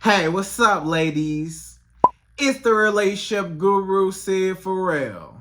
Hey, what's up, ladies? It's the relationship guru, Sydd Ferrell.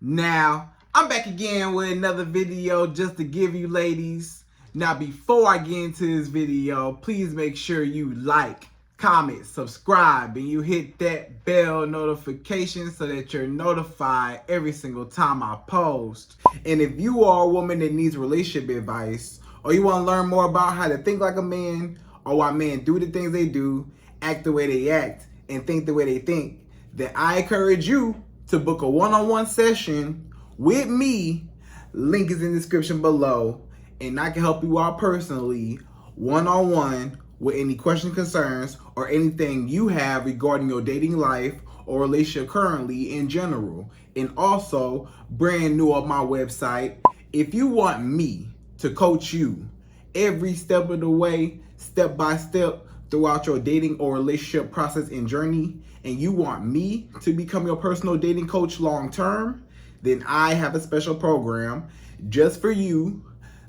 Now, I'm back again with another video just to give you ladies. Now, before I get into this video, please make sure you like, comment, subscribe, and you hit that bell notification so that you're notified every single time I post. And if you are a woman that needs relationship advice, or you want to learn more about how to think like a man, or why men do the things they do, act the way they act, and think the way they think, then I encourage you to book a one-on-one session with me. Link is in the description below, and I can help you out personally, one-on-one, with any questions, concerns, or anything you have regarding your dating life or relationship currently in general. And also, brand new on my website, if you want me to coach you every step of the way, step by step, throughout your dating or relationship process and journey, and you want me to become your personal dating coach long term, then I have a special program just for you.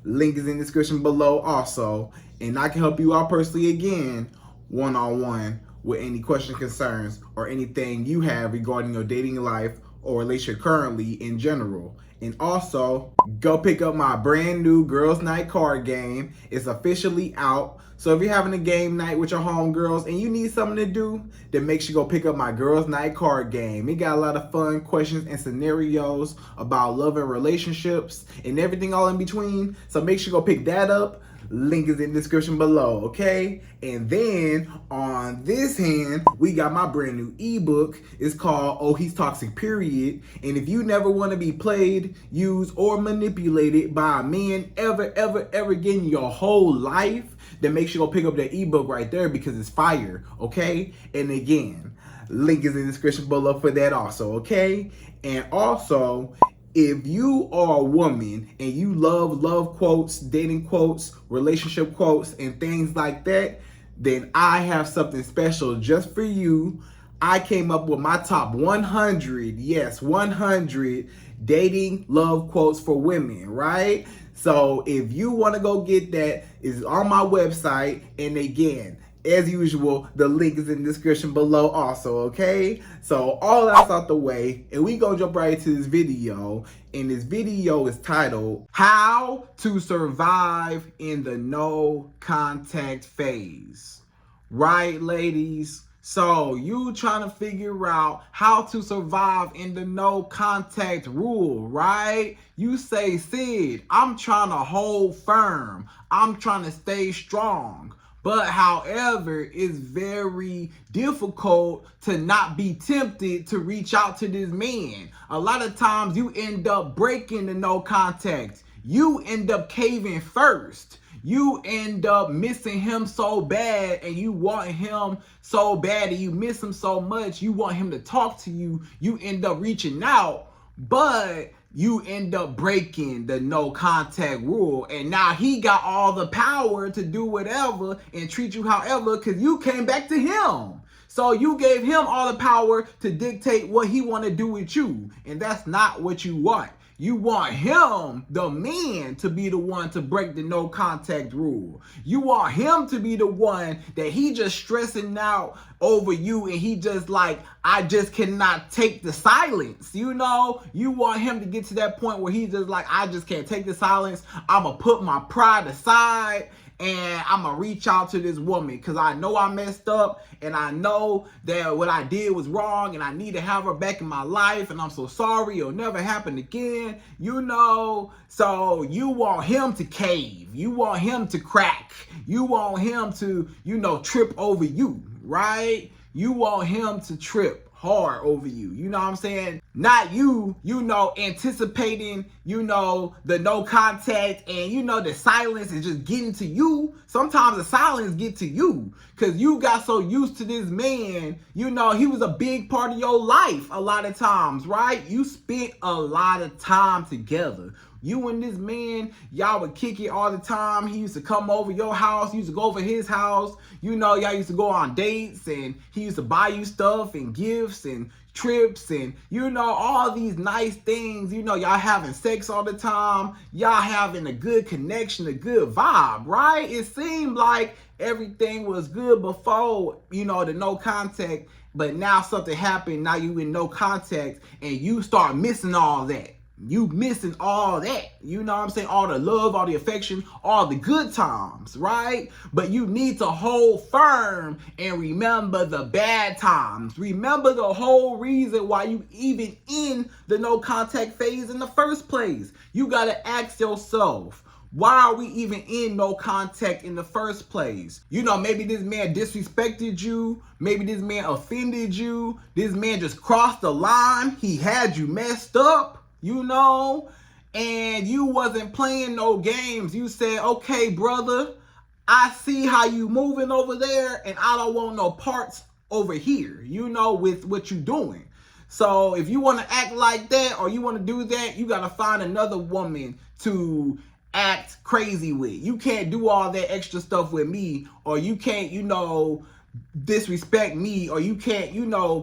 Link is in the description below also, and I can help you out personally again, one-on-one, with any questions, concerns, or anything you have regarding your dating life or relationship currently in general. And also, go pick up my brand new Girls Night card game. It's officially out. So if you're having a game night with your homegirls and you need something to do, then make sure you go pick up my Girls Night card game. It got a lot of fun questions and scenarios about love and relationships and everything all in between. So make sure you go pick that up. Link is in the description below, okay? And then on this hand, we got my brand new ebook. It's called Oh He's Toxic, Period. And if you never want to be played, used, or manipulated by a man ever again in your whole life, then make sure you go pick up that ebook right there because it's fire, okay? And again, link is in the description below for that also, okay? And also, if you are a woman and you love quotes, dating quotes, relationship quotes, and things like that, then I have something special just for you. I came up with my top 100, yes, 100 dating love quotes for women, right? So if you want to go get that, it's on my website. And again, as usual, the link is in the description below also, okay? So all that's out the way, and we gonna jump right into this video. And this video is titled, How to Survive in the No Contact Phase. Right, ladies? So you trying to figure out how to survive in the no contact rule, right? You say, Sydd, I'm trying to hold firm. I'm trying to stay strong. But however, it's very difficult to not be tempted to reach out to this man. A lot of times you end up breaking the no contact. You end up caving first. You end up missing him so bad, and you want him so bad, and you miss him so much, you want him to talk to you. You end up reaching out, but you end up breaking the no contact rule. And now he got all the power to do whatever and treat you however, because you came back to him. So you gave him all the power to dictate what he want to do with you. And that's not what you want. You want him, the man, to be the one to break the no contact rule. You want him to be the one that he just stressing out over you, and he just like, I just cannot take the silence. You know, you want him to get to that point where he's just like, I just can't take the silence. I'm gonna put my pride aside, and I'm gonna reach out to this woman because I know I messed up, and I know that what I did was wrong, and I need to have her back in my life, and I'm so sorry, it'll never happen again, you know. So you want him to cave, you want him to crack, you want him to, you know, trip over you, right? You want him to trip hard over you, you know what I'm saying? Not you, you know, anticipating, you know, the no contact, and you know the silence is just getting to you. Sometimes the silence get to you because you got so used to this man. You know, he was a big part of your life a lot of times, right? You spent a lot of time together. You and this man, y'all would kick it all the time. He used to come over your house. You used to go over his house. You know, y'all used to go on dates, and he used to buy you stuff and gifts and trips and, you know, all these nice things. You know, y'all having sex all the time. Y'all having a good connection, a good vibe, right? It seemed like everything was good before, the no contact, but now something happened, now you in no contact, and you start missing all that. You missing all that, you know what I'm saying? All the love, all the affection, all the good times, right? But you need to hold firm and remember the bad times. Remember the whole reason why you even in the no contact phase in the first place. You gotta ask yourself, why are we even in no contact in the first place? Maybe this man disrespected you. Maybe this man offended you. This man just crossed the line. He had you messed up. And you wasn't playing no games. You said, okay, brother, I see how you moving over there, and I don't want no parts over here, with what you doing. So if you want to act like that, or you want to do that, you got to find another woman to act crazy with. You can't do all that extra stuff with me, or you can't, disrespect me, or you can't,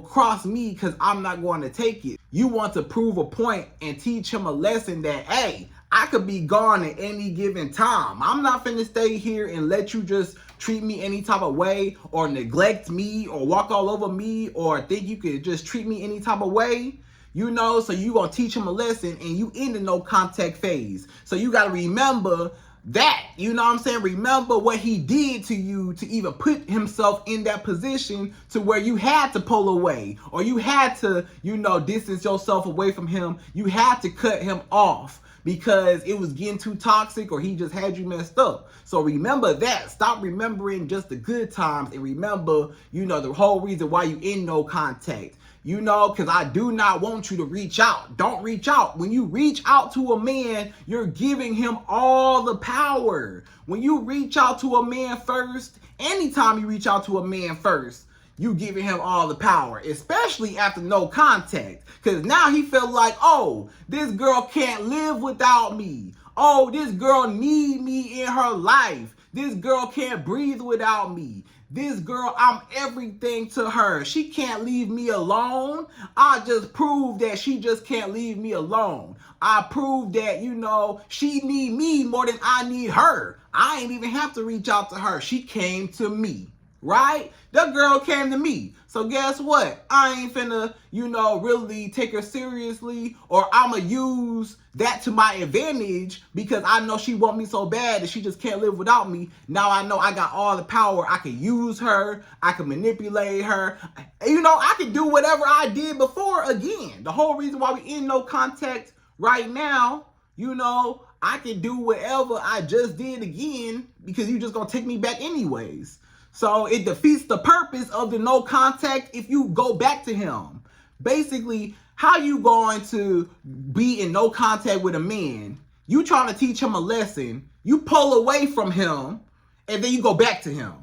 cross me, because I'm not going to take it. You want to prove a point and teach him a lesson that, hey, I could be gone at any given time. I'm not finna stay here and let you just treat me any type of way, or neglect me, or walk all over me, or think you could just treat me any type of way. So you gonna teach him a lesson, and you in the no contact phase. So you gotta remember that, remember what he did to you to even put himself in that position to where you had to pull away, or you had to, distance yourself away from him. You had to cut him off because it was getting too toxic, or he just had you messed up. So remember that. Stop remembering just the good times, and remember, the whole reason why you in no contact. Because I do not want you to reach out. Don't reach out. When you reach out to a man, you're giving him all the power. When you reach out to a man first, anytime you reach out to a man first, you giving him all the power, especially after no contact. Because now he felt like, oh, this girl can't live without me. Oh, this girl need me in her life. This girl can't breathe without me. This girl, I'm everything to her. She can't leave me alone. I just proved that she just can't leave me alone. I proved that, she need me more than I need her. I ain't even have to reach out to her. She came to me, right? That girl came to me. So guess what? I ain't finna, really take her seriously, or I'ma use that to my advantage because I know she want me so bad that she just can't live without me. Now I know I got all the power. I can use her. I can manipulate her. I can do whatever I did before again. The whole reason why we in no contact right now, I can do whatever I just did again because you just gonna take me back anyways. So it defeats the purpose of the no contact if you go back to him. Basically, how you going to be in no contact with a man? You trying to teach him a lesson, you pull away from him, and then you go back to him.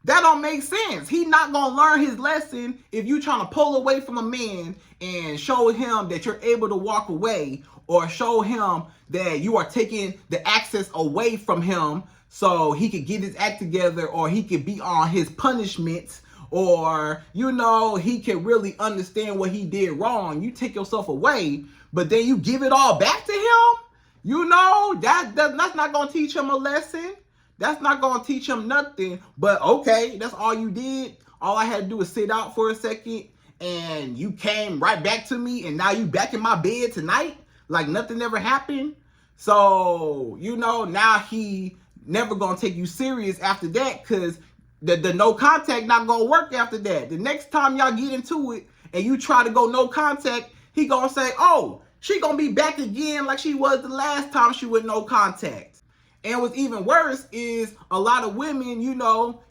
That don't make sense. He not gonna learn his lesson if you trying to pull away from a man and show him that you're able to walk away, or show him that you are taking the access away from him so he could get his act together, or he could be on his punishment, or, he can really understand what he did wrong. You take yourself away, but then you give it all back to him? That's not going to teach him a lesson. That's not going to teach him nothing. But okay, that's all you did. All I had to do was sit out for a second, and you came right back to me, and now you back in my bed tonight like nothing ever happened. So, now he never gonna take you serious after that, because the no contact not gonna work after that. The next time y'all get into it and you try to go no contact, he gonna say, oh, she gonna be back again like she was the last time she went no contact. And what's even worse is a lot of women,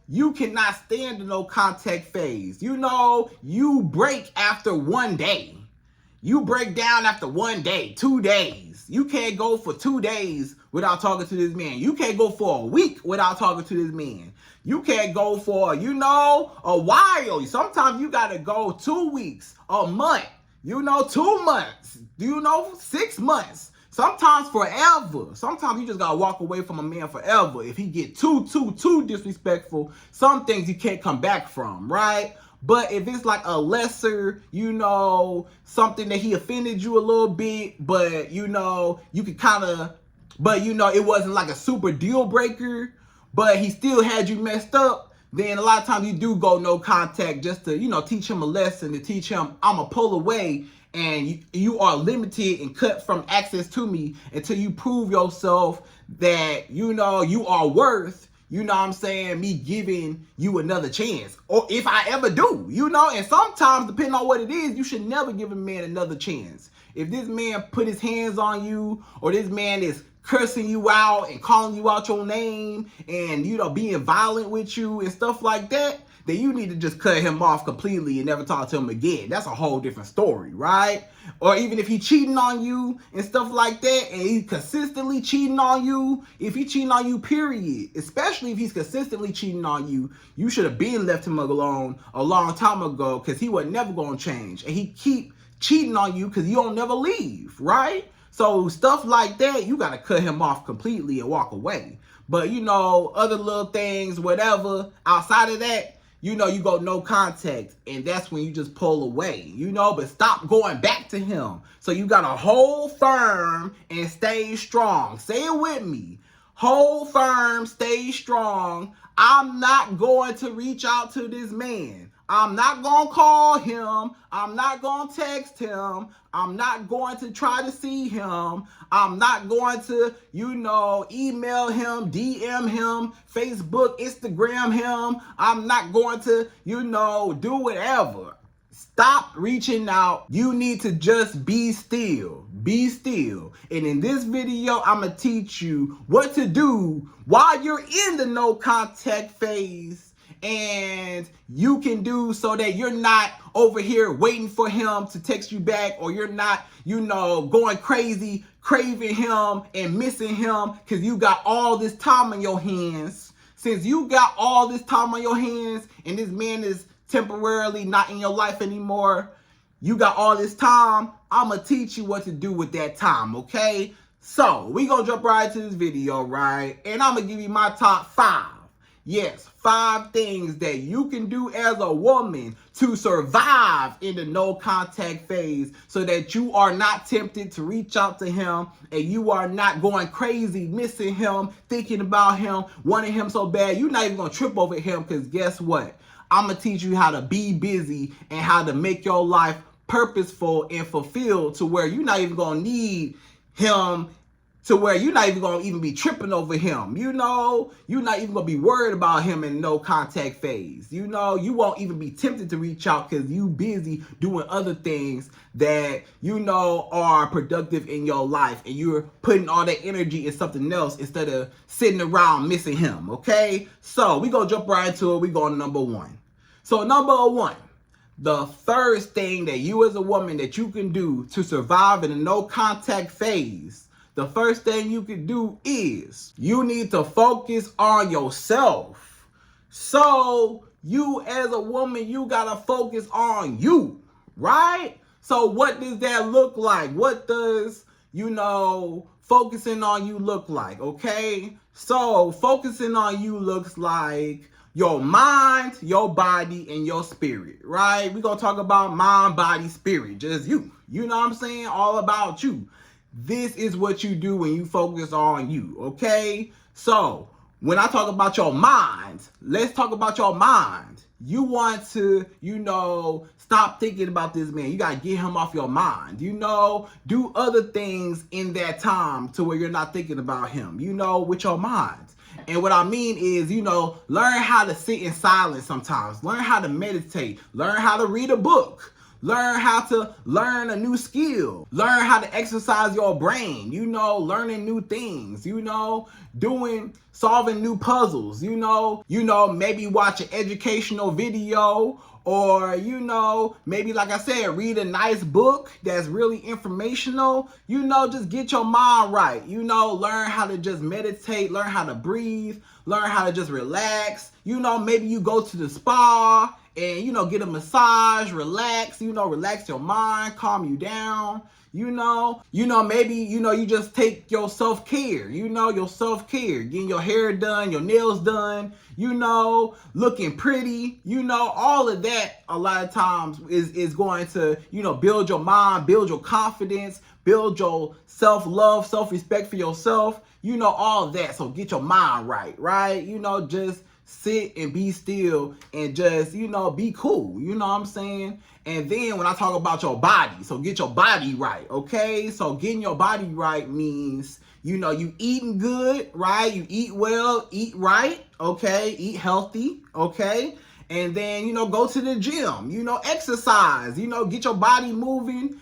you cannot stand the no contact phase. You break after one day. You break down after 1 day, 2 days. You can't go for 2 days without talking to this man. You can't go for a week without talking to this man. You can't go for, a while. Sometimes you got to go 2 weeks, a month, 2 months, 6 months. Sometimes forever. Sometimes you just got to walk away from a man forever. If he get too disrespectful, some things you can't come back from, right? But if it's like a lesser, something that he offended you a little bit, but, you could kind of, but, it wasn't like a super deal breaker, but he still had you messed up, then a lot of times you do go no contact just to, teach him a lesson, to teach him I'm going to pull away, and you are limited and cut from access to me until you prove yourself that, you are worth, me giving you another chance. Or if I ever do, and sometimes, depending on what it is, you should never give a man another chance. If this man put his hands on you, or this man is cursing you out and calling you out your name and, being violent with you and stuff like that, then you need to just cut him off completely and never talk to him again. That's a whole different story, right? Or even if he cheating on you and stuff like that, and he consistently cheating on you, if he cheating on you, period, especially if he's consistently cheating on you, you should have been left him alone a long time ago, because he was never going to change. And he keep cheating on you because you don't never leave, right? So stuff like that, you got to cut him off completely and walk away. But, other little things, whatever, outside of that, you go no contact, and that's when you just pull away, but stop going back to him. So you got to hold firm and stay strong. Say it with me. Hold firm, stay strong. I'm not going to reach out to this man. I'm not going to call him. I'm not going to text him. I'm not going to try to see him. I'm not going to, email him, DM him, Facebook, Instagram him. I'm not going to, do whatever. Stop reaching out. You need to just be still. Be still. And in this video, I'm going to teach you what to do while you're in the no contact phase. And you can do so that you're not over here waiting for him to text you back, or you're not, going crazy, craving him and missing him because you got all this time on your hands. Since you got all this time on your hands and this man is temporarily not in your life anymore, you got all this time, I'm going to teach you what to do with that time, okay? So, we going to jump right into this video, right? And I'm going to give you my top 5. Yes, 5 things that you can do as a woman to survive in the no contact phase, so that you are not tempted to reach out to him and you are not going crazy, missing him, thinking about him, wanting him so bad. You're not even going to trip over him, because guess what? I'm going to teach you how to be busy and how to make your life purposeful and fulfilled, to where you're not even going to need him, to where you're not even going to even be tripping over him. You're not even going to be worried about him in no contact phase. You won't even be tempted to reach out because you busy doing other things that, are productive in your life. And you're putting all that energy in something else instead of sitting around missing him, okay? So we're going to jump right into it. We're going to number 1. So number 1. The first thing that you as a woman that you can do to survive in a no contact phase, the first thing you can do is you need to focus on yourself. So you as a woman, you gotta focus on you, right? So what does that look like? What does, focusing on you look like, okay? So focusing on you looks like your mind, your body, and your spirit, right? We're going to talk about mind, body, spirit, just you. You know what I'm saying? All about you. This is what you do when you focus on you, okay? So when I talk about your mind, let's talk about your mind. You want to, stop thinking about this man. You got to get him off your mind. Do other things in that time to where you're not thinking about him, with your mind. And what I mean is, learn how to sit in silence sometimes. Learn how to meditate. Learn how to read a book. Learn how to learn a new skill. Learn how to exercise your brain, learning new things, solving new puzzles, maybe watch an educational video, or, maybe, like I said, read a nice book that's really informational. Just get your mind right. Learn how to just meditate, learn how to breathe, learn how to just relax. Maybe you go to the spa and, get a massage, relax, relax your mind, calm you down. Maybe, you just take your self-care, your self-care, getting your hair done, your nails done, looking pretty, all of that a lot of times is going to, build your mind, build your confidence, build your self-love, self-respect for yourself, all of that. So get your mind right? Just sit and be still and just, be cool. You know what I'm saying? And then when I talk about your body, so get your body right, okay? So getting your body right means, you eating good, right? You eat well, eat right, okay? Eat healthy, okay? And then, go to the gym, exercise, get your body moving,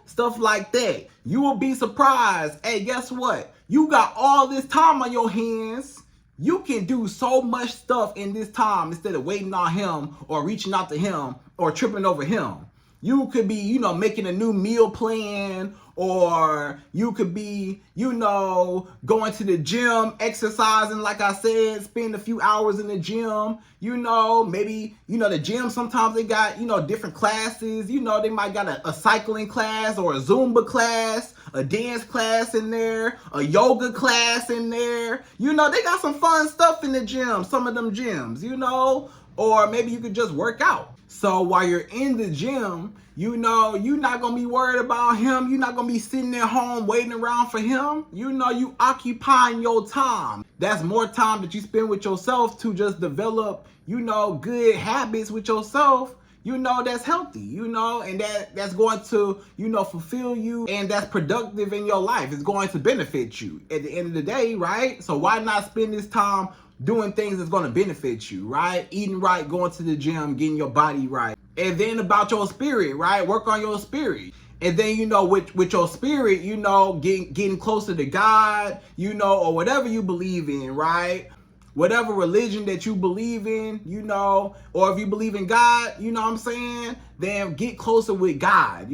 stuff like that. You will be surprised. Hey, guess what? You got all this time on your hands. You can do so much stuff in this time instead of waiting on him or reaching out to him or tripping over him. You could be, making a new meal plan, or you could be, going to the gym, exercising, like I said, spend a few hours in the gym, maybe, the gym, sometimes they got, different classes, they might got a cycling class or a Zumba class, a dance class in there, a yoga class in there, they got some fun stuff in the gym, some of them gyms, or maybe you could just work out. So while you're in the gym, you're not going to be worried about him. You're not going to be sitting at home waiting around for him. You occupying your time. That's more time that you spend with yourself to just develop, good habits with yourself, that's healthy, and that's going to, fulfill you, and that's productive in your life. It's going to benefit you at the end of the day, right? So why not spend this time doing things that's going to benefit you, right? Eating right, going to the gym, getting your body right. And then about your spirit, right? Work on your spirit. And then, with your spirit, getting closer to God, or whatever you believe in, right? Whatever religion that you believe in, or if you believe in God, then get closer with God,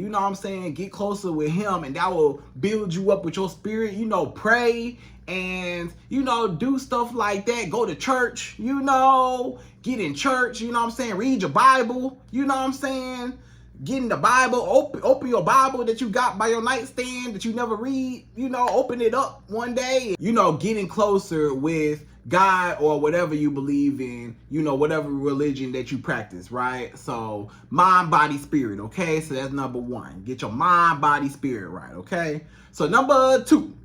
get closer with him, and that will build you up with your spirit, pray and, do stuff like that. Go to church, get in church, read your Bible, get in the Bible, open your Bible that you got by your nightstand that you never read, open it up one day, getting closer with God or whatever you believe in, whatever religion that you practice, right? So mind, body, spirit, okay? So that's number one. Get your mind, body, spirit right, okay? So number two,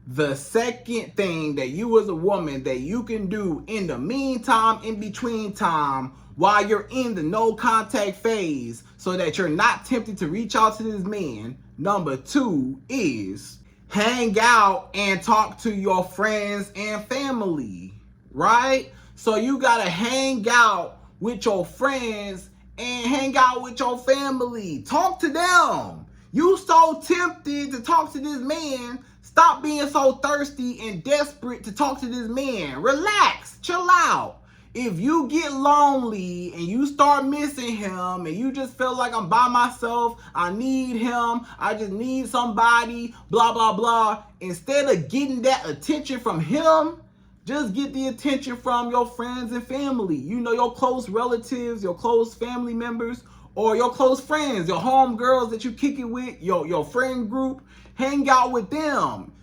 the second thing that you as a woman that you can do in the meantime, in between time, while you're in the no contact phase, so that you're not tempted to reach out to this man, number two is hang out and talk to your friends and family, right? So you gotta hang out with your friends and hang out with your family. Talk to them. You so tempted to talk to this man. Stop being so thirsty and desperate to talk to this man. Relax, chill out. If you get lonely and you start missing him and you just feel like I'm by myself, I need him, I just need somebody, blah, blah, blah. Instead of getting that attention from him, just get the attention from your friends and family. Your close relatives, your close family members, or your close friends, your home girls that you kick it with, your friend group. Hang out with them.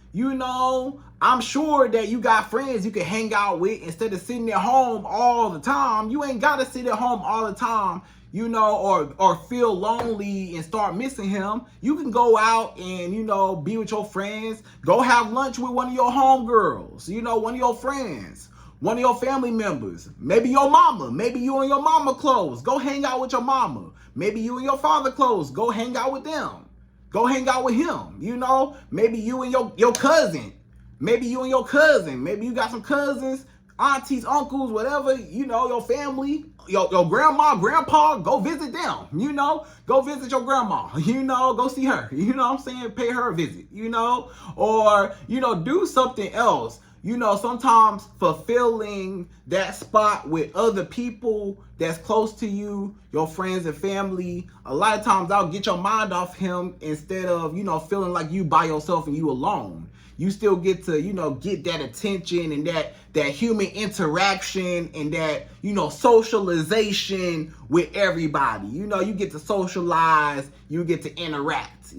I'm sure that you got friends you can hang out with instead of sitting at home all the time. You ain't got to sit at home all the time, or feel lonely and start missing him. You can go out and, be with your friends. Go have lunch with one of your homegirls, one of your friends, one of your family members, maybe your mama, maybe you and your mama close. Go hang out with your mama. Maybe you and your father close. Go hang out with them. Go hang out with him, maybe you and your cousin. Maybe you and your cousin. Maybe you got some cousins, aunties, uncles, whatever, your family, your grandma, grandpa, go visit them, go visit your grandma, go see her, pay her a visit, or, do something else. Sometimes fulfilling that spot with other people that's close to you, your friends and family, a lot of times that'll get your mind off him instead of, feeling like you by yourself and you alone. You still get to, get that attention and that human interaction and that, socialization with everybody. You get to socialize, you get to interact,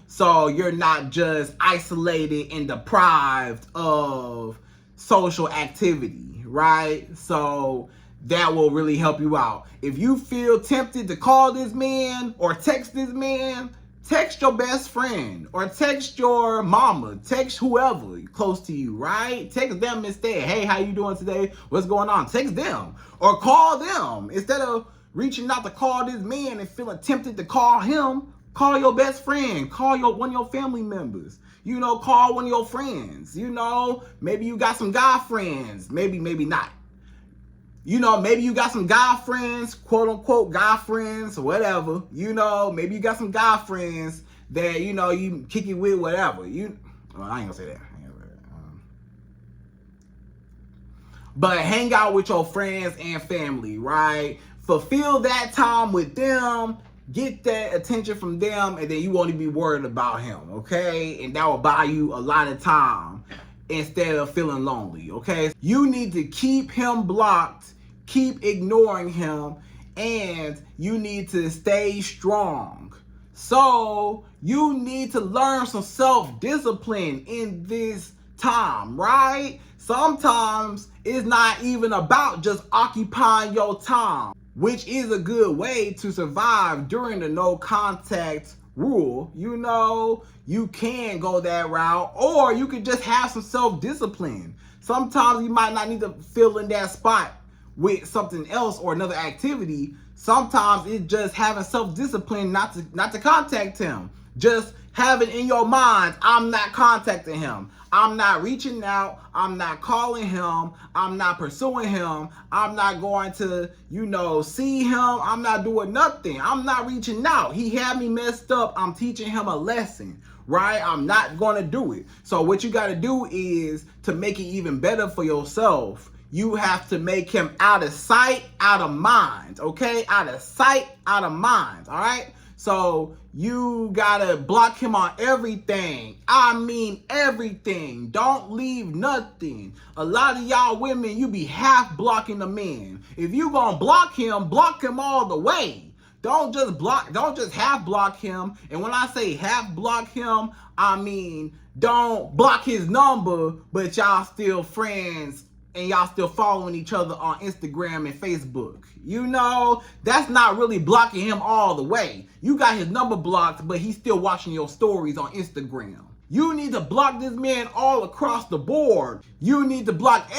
so you're not just isolated and deprived of social activity, right? So that will really help you out. If you feel tempted to call this man or text this man, text your best friend or text your mama, text whoever close to you, right? Text them instead. Hey, how you doing today? What's going on? Text them or call them. Instead of reaching out to call this man and feeling tempted to call him, call your best friend, call one of your family members, call one of your friends, maybe you got some guy friends, maybe not. Maybe you got some guy friends, quote unquote guy friends, or whatever. Maybe you got some guy friends that, you kick it with, whatever. I ain't gonna say that. But hang out with your friends and family, right? Fulfill that time with them, get that attention from them, and then you won't even be worried about him, okay? And that will buy you a lot of time instead of feeling lonely, okay? You need to keep him blocked, keep ignoring him, and you need to stay strong. So you need to learn some self-discipline in this time, right? Sometimes it's not even about just occupying your time, which is a good way to survive during the no contact rule. You can go that route, or you could just have some self-discipline. Sometimes you might not need to fill in that spot with something else or another activity. Sometimes it's just having self-discipline not to contact him. Just have it in your mind, I'm not contacting him. I'm not reaching out. I'm not calling him. I'm not pursuing him. I'm not going to, see him. I'm not doing nothing. I'm not reaching out. He had me messed up. I'm teaching him a lesson, right? I'm not going to do it. So what you got to do is, to make it even better for yourself, you have to make him out of sight, out of mind, okay? Out of sight, out of mind, all right? So you gotta block him on everything. I mean everything. Don't leave nothing. A lot of y'all women, you be half blocking the man. If you gonna block him all the way. Don't just half block him. And when I say half block him, I mean don't block his number, but y'all still friends and y'all still following each other on Instagram and Facebook. That's not really blocking him all the way. You got his number blocked, but he's still watching your stories on Instagram. You need to block this man all across the board. You need to block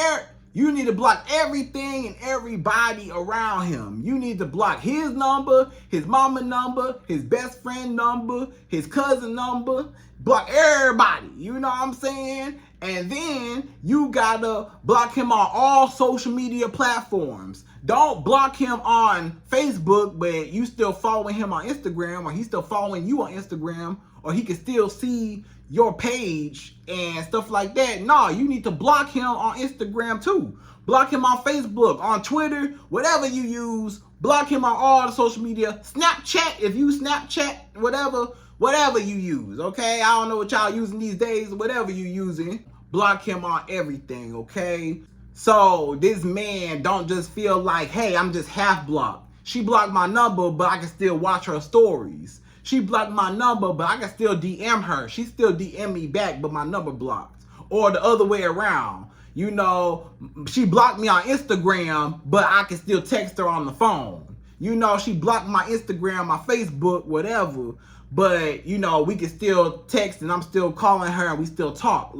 everything and everybody around him. You need to block his number, his mama number, his best friend number, his cousin number. Block everybody. You know what I'm saying? And then you gotta block him on all social media platforms. Don't block him on Facebook, but you still following him on Instagram, or he's still following you on Instagram, or he can still see your page and stuff like that. No, you need to block him on Instagram too. Block him on Facebook, on Twitter, whatever you use. Block him on all the social media. Snapchat, if you Snapchat, whatever you use, okay? I don't know what y'all using these days, whatever you using. Block him on everything, okay? So this man don't just feel like, hey, I'm just half blocked. She blocked my number, but I can still watch her stories. She blocked my number, but I can still DM her. She still DM me back, but my number blocked. Or the other way around. She blocked me on Instagram, but I can still text her on the phone. She blocked my Instagram, my Facebook, whatever. But, we can still text and I'm still calling her and we still talk.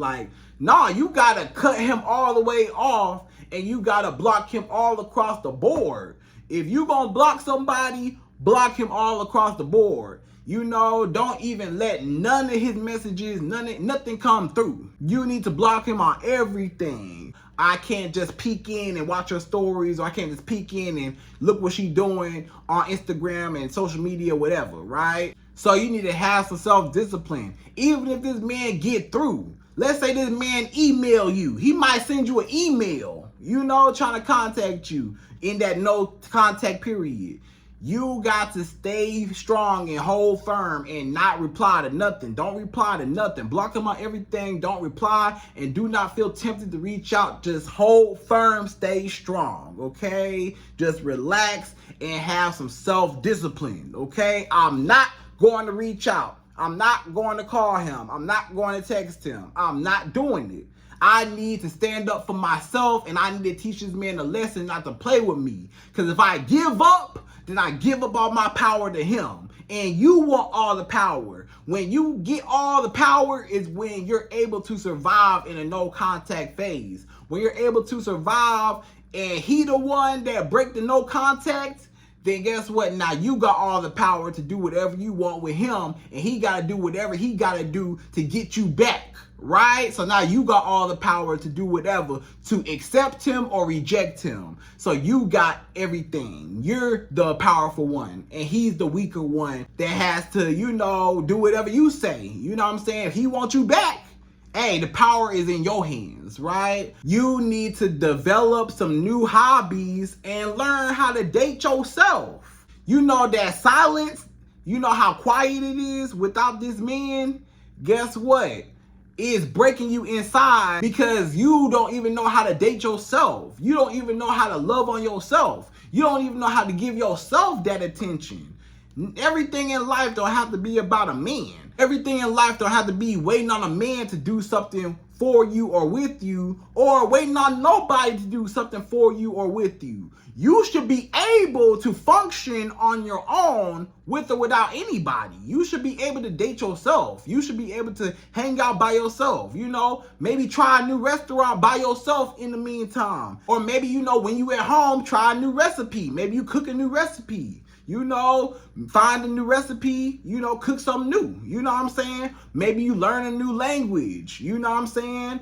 No, you gotta cut him all the way off and you gotta block him all across the board. If you gonna block somebody, block him all across the board. Don't even let none of his messages, nothing come through. You need to block him on everything. I can't just peek in and watch her stories, or I can't just peek in and look what she's doing on Instagram and social media, whatever, right? So you need to have some self-discipline. Even if this man get through, let's say this man email you. He might send you an email, trying to contact you in that no contact period. You got to stay strong and hold firm and not reply to nothing. Don't reply to nothing. Block them on everything. Don't reply, and do not feel tempted to reach out. Just hold firm, stay strong, okay? Just relax and have some self-discipline, okay? I'm not going to reach out. I'm not going to call him. I'm not going to text him. I'm not doing it. I need to stand up for myself, and I need to teach this man a lesson not to play with me. Because if I give up, then I give up all my power to him. And you want all the power. When you get all the power is when you're able to survive in a no contact phase. When you're able to survive and he the one that break the no contact, then guess what? Now you got all the power to do whatever you want with him, and he got to do whatever he got to do to get you back, right? So now you got all the power to do whatever to accept him or reject him. So you got everything. You're the powerful one, and he's the weaker one that has to, do whatever you say. You know what I'm saying? If he wants you back, hey, the power is in your hands, right? You need to develop some new hobbies and learn how to date yourself. You know that silence, you know how quiet it is without this man? Guess what? It's breaking you inside because you don't even know how to date yourself. You don't even know how to love on yourself. You don't even know how to give yourself that attention. Everything in life don't have to be about a man. Everything in life don't have to be waiting on a man to do something for you or with you, or waiting on nobody to do something for you or with you. You should be able to function on your own with or without anybody. You should be able to date yourself. You should be able to hang out by yourself. Maybe try a new restaurant by yourself in the meantime. Or maybe, when you at home, try a new recipe. Maybe you cook a new recipe. Find a new recipe, cook something new. You know what I'm saying? Maybe you learn a new language. You know what I'm saying?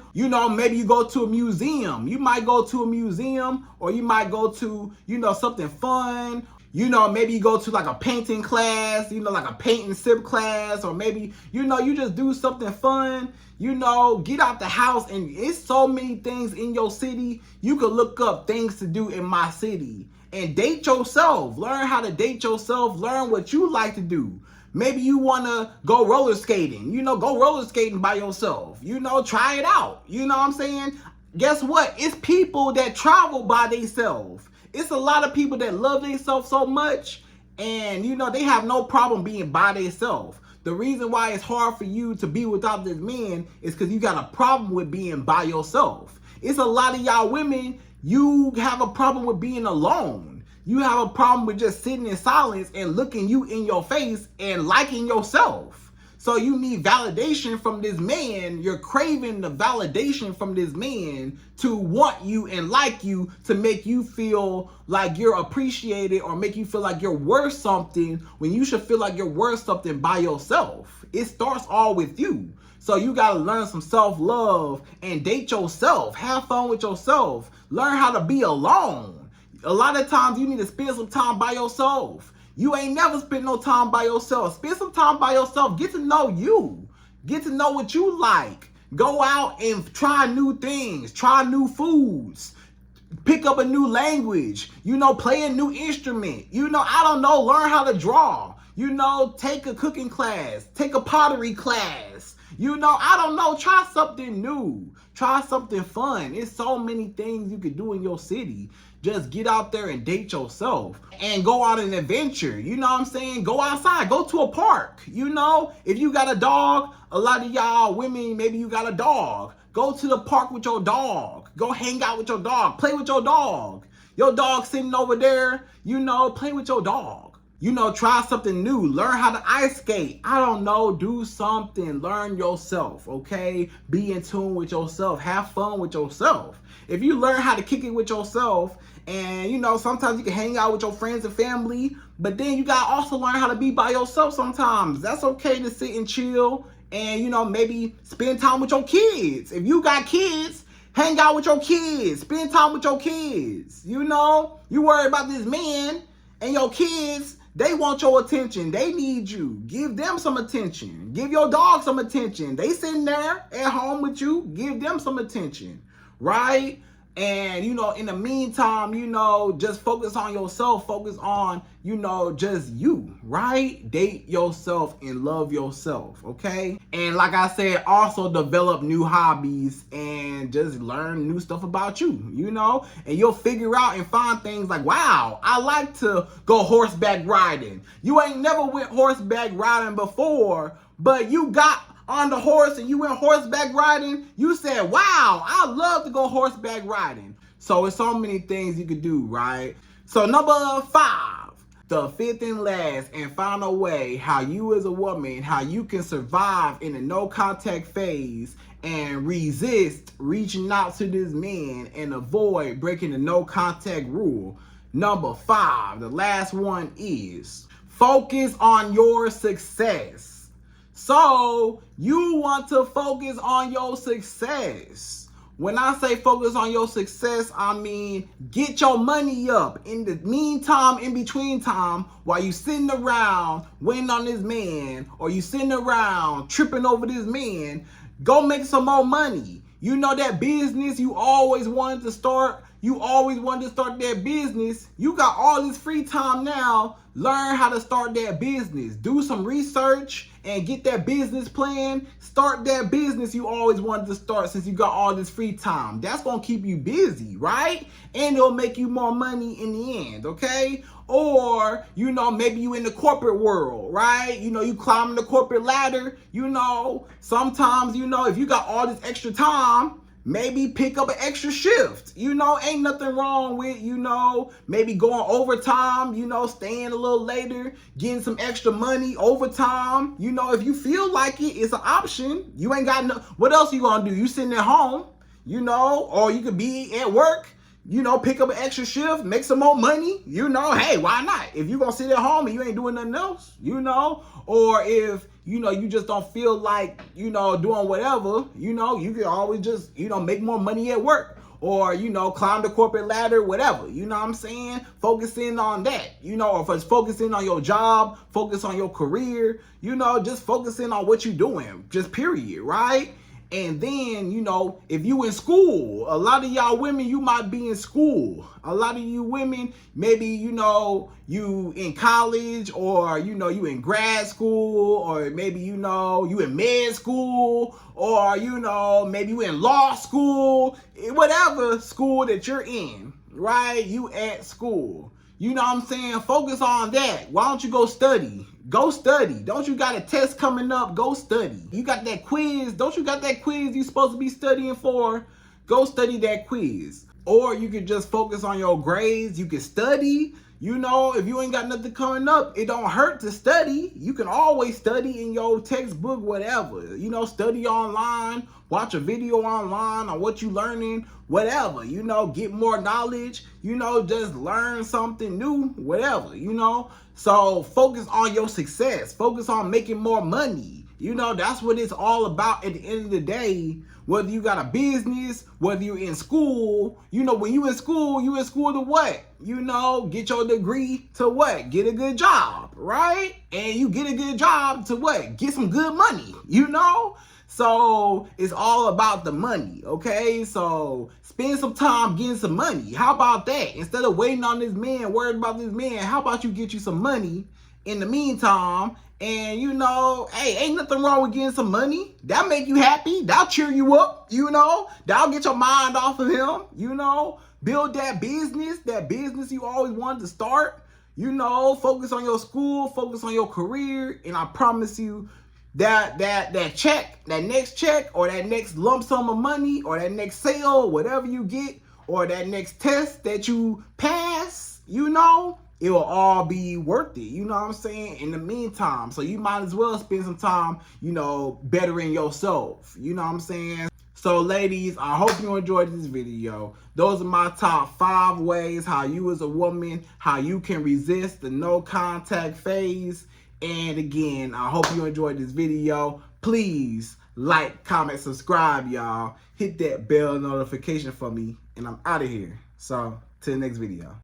Maybe you go to a museum. You might go to a museum, or you might go to, something fun. Maybe you go to like a painting class, like a paint and sip class, or maybe, you just do something fun. Get out the house, and it's so many things in your city. You could look up things to do in my city. And date yourself. Learn how to date yourself. Learn what you like to do. Maybe you want to go roller skating. Go roller skating by yourself. Try it out. You know what I'm saying? Guess what? It's people that travel by themselves. It's a lot of people that love themselves so much. And, they have no problem being by themselves. The reason why it's hard for you to be without this man is because you got a problem with being by yourself. It's a lot of y'all women, you have a problem with being alone. You have a problem with just sitting in silence and looking you in your face and liking yourself. So you need validation from this man. You're craving the validation from this man to want you and like you, to make you feel like you're appreciated, or make you feel like you're worth something when you should feel like you're worth something by yourself. It starts all with you. So you got to learn some self-love and date yourself. Have fun with yourself. Learn how to be alone. A lot of times you need to spend some time by yourself. You ain't never spent no time by yourself. Spend some time by yourself. Get to know you. Get to know what you like. Go out and try new things. Try new foods. Pick up a new language. Play a new instrument. I don't know. Learn how to draw. Take a cooking class. Take a pottery class. I don't know. Try something new. Try something fun. It's so many things you could do in your city. Just get out there and date yourself and go on an adventure. You know what I'm saying? Go outside. Go to a park. If you got a dog, a lot of y'all women, maybe you got a dog. Go to the park with your dog. Go hang out with your dog. Play with your dog. Your dog sitting over there, play with your dog. Try something new. Learn how to ice skate. I don't know. Do something. Learn yourself, okay? Be in tune with yourself. Have fun with yourself. If you learn how to kick it with yourself, and, sometimes you can hang out with your friends and family, but then you got to also learn how to be by yourself sometimes. That's okay to sit and chill and, maybe spend time with your kids. If you got kids, hang out with your kids. Spend time with your kids. You worry about this man and your kids. They want your attention. They need you. Give them some attention. Give your dog some attention. They sitting there at home with you. Give them some attention, right? And, in the meantime, just focus on yourself. Focus on, just you, right? Date yourself and love yourself, okay? And like I said, also develop new hobbies and just learn new stuff about you, And you'll figure out and find things like, wow, I like to go horseback riding. You ain't never went horseback riding before, but you got on the horse and you went horseback riding, you said, wow, I love to go horseback riding. So it's so many things you could do, right? So number 5, the 5th and last and final way how you as a woman, how you can survive in a no contact phase and resist reaching out to this man and avoid breaking the no contact rule. Number 5, the last one is focus on your success. So you want to focus on your success. When I say focus on your success, I mean get your money up. In the meantime, in between time, while you sitting around waiting on this man, or you sitting around tripping over this man, go make some more money. That business you always wanted to start. You always wanted to start that business. You got all this free time now. Learn how to start that business. Do some research and get that business plan. Start that business you always wanted to start since you got all this free time. That's going to keep you busy, right? And it'll make you more money in the end, okay? Or, maybe you in the corporate world, right? You climbing the corporate ladder, sometimes, if you got all this extra time, maybe pick up an extra shift. Ain't nothing wrong with, maybe going overtime, staying a little later, getting some extra money overtime. If you feel like it, it's an option. You ain't got no, what else you gonna do? You sitting at home, or you could be at work, pick up an extra shift, make some more money, hey, why not? If you gonna sit at home and you ain't doing nothing else, or if, you just don't feel like, doing whatever, you can always just, make more money at work, or, climb the corporate ladder, whatever, what I'm saying? Focusing on that, or if it's focusing on your job, focus on your career, just focusing on what you're doing, just period, right? And then, if you in school, a lot of y'all women, you might be in school. A lot of you women, maybe, you in college, or, you in grad school, or maybe, you in med school, or, maybe you in law school, whatever school that you're in, right? You at school. What I'm saying? Focus on that. Why don't you go study? Go study. Don't you got a test coming up? Go study. You got that quiz. Don't you got that quiz you supposed to be studying for? Go study that quiz. Or you could just focus on your grades. You can study. If you ain't got nothing coming up, it don't hurt to study. You can always study in your textbook, whatever. Study online, watch a video online on what you learning, whatever. Get more knowledge, just learn something new, whatever, So focus on your success. Focus on making more money. That's what it's all about at the end of the day. Whether you got a business, whether you're in school, when you in school to what? Get your degree to what? Get a good job, right? And you get a good job to what? Get some good money, So it's all about the money, okay? So spend some time getting some money. How about that? Instead of waiting on this man, worried about this man, how about you get you some money in the meantime? And hey, ain't nothing wrong with getting some money. That'll make you happy. That'll cheer you up, That'll get your mind off of him, Build that business you always wanted to start. Focus on your school, focus on your career, and I promise you that check, that next check, or that next lump sum of money, or that next sale, whatever you get, or that next test that you pass, it will all be worth it. You know what I'm saying? In the meantime, so you might as well spend some time, bettering yourself. You know what I'm saying? So ladies, I hope you enjoyed this video. Those are my top 5 ways how you as a woman, how you can resist the no contact phase. And again, I hope you enjoyed this video. Please like, comment, subscribe, y'all. Hit that bell notification for me. And I'm out of here. So, till the next video.